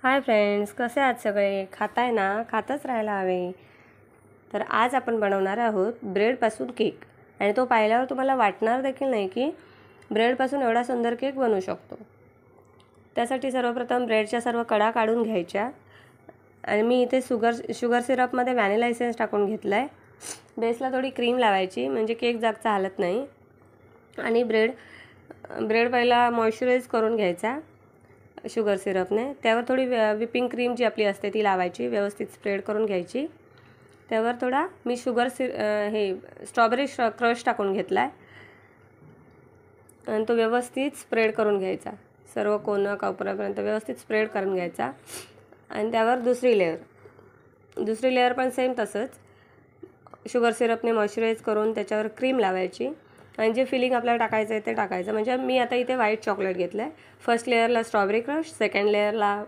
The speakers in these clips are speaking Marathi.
हाय फ्रेंड्स, कसे आहात सगळे? खाताय ना? खातच राहायला हवे. तर आज आपण बनवणार आहोत ब्रेडपासून केक. आणि तो पाहिल्यावर तुम्हाला वाटणार देखील नाही की ब्रेडपासून एवढा सुंदर केक बनवू शकतो. त्यासाठी सर्वप्रथम ब्रेडच्या सर्व कडा काढून घ्यायच्या. आणि मी इथे शुगर सिरपमध्ये व्हॅनिला एसेन्स टाकून घेतला आहे. बेसला थोडी क्रीम लावायची म्हणजे केक जागचा हालत नाही. आणि ब्रेड पहिला मॉइश्चराइज करून घ्यायचा शुगर सिरपने. त्यावर थोडी विपिंग क्रीम जी आपली असते ती लावायची, व्यवस्थित स्प्रेड करून घ्यायची. त्यावर थोडा मी स्ट्रॉबेरी क्रश टाकून घेतला आहे आणि तो व्यवस्थित स्प्रेड करून घ्यायचा. सर्व कोना कोपऱ्यापर्यंत व्यवस्थित स्प्रेड करून घ्यायचा. आणि त्यावर दुसरी लेअर पण सेम तसंच शुगर सिरपने मॉइश्चराइज करून त्याच्यावर क्रीम लावायची. आणि जे फिलिंग आपल्याला टाकायचं आहे ते टाकायचं. म्हणजे मी आता इथे व्हाईट चॉकलेट घेतलं आहे. फर्स्ट लेअरला स्ट्रॉबेरी क्रश, सेकंड लेअरला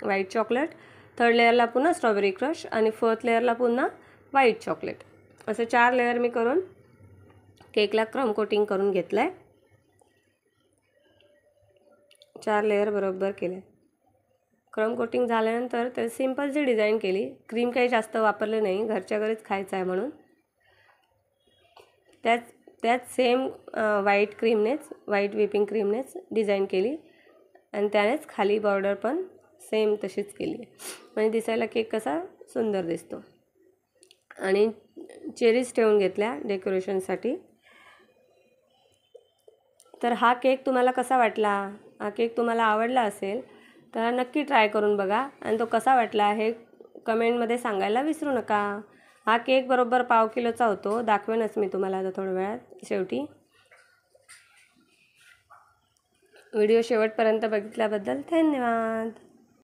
व्हाईट चॉकलेट, थर्ड लेअरला पुन्हा स्ट्रॉबेरी क्रश आणि फोर्थ लेअरला पुन्हा व्हाईट चॉकलेट. असं 4 लेअर मी करून केकला क्रम कोटिंग करून घेतलं आहे. 4 लेअर बरोबर केले. क्रम कोटिंग झाल्यानंतर तर सिंपल जी डिझाईन केली. क्रीम काही जास्त वापरले नाही, घरच्या घरीच खायचं आहे म्हणून. त्यात सेम व्हाईट विपिंग क्रीमनेच डिझाईन केली. आणि त्यानेच खाली बॉर्डर पण सेम तशीच केली. म्हणजे दिसायला केक कसा सुंदर दिसतो. आणि चेरीज ठेवून घेतल्या डेकोरेशनसाठी. तर हा केक तुम्हाला कसा वाटला? हा केक तुम्हाला आवडला असेल तर नक्की ट्राय करून बघा. आणि तो कसा वाटला हे कमेंटमध्ये सांगायला विसरू नका. हा केक बरोबर 1/2 किलोचा होतो. दाखवेनच मी तुम्हाला आता थोड्या वेळात शेवटी. व्हिडिओ शेवटपर्यंत बघितल्याबद्दल धन्यवाद.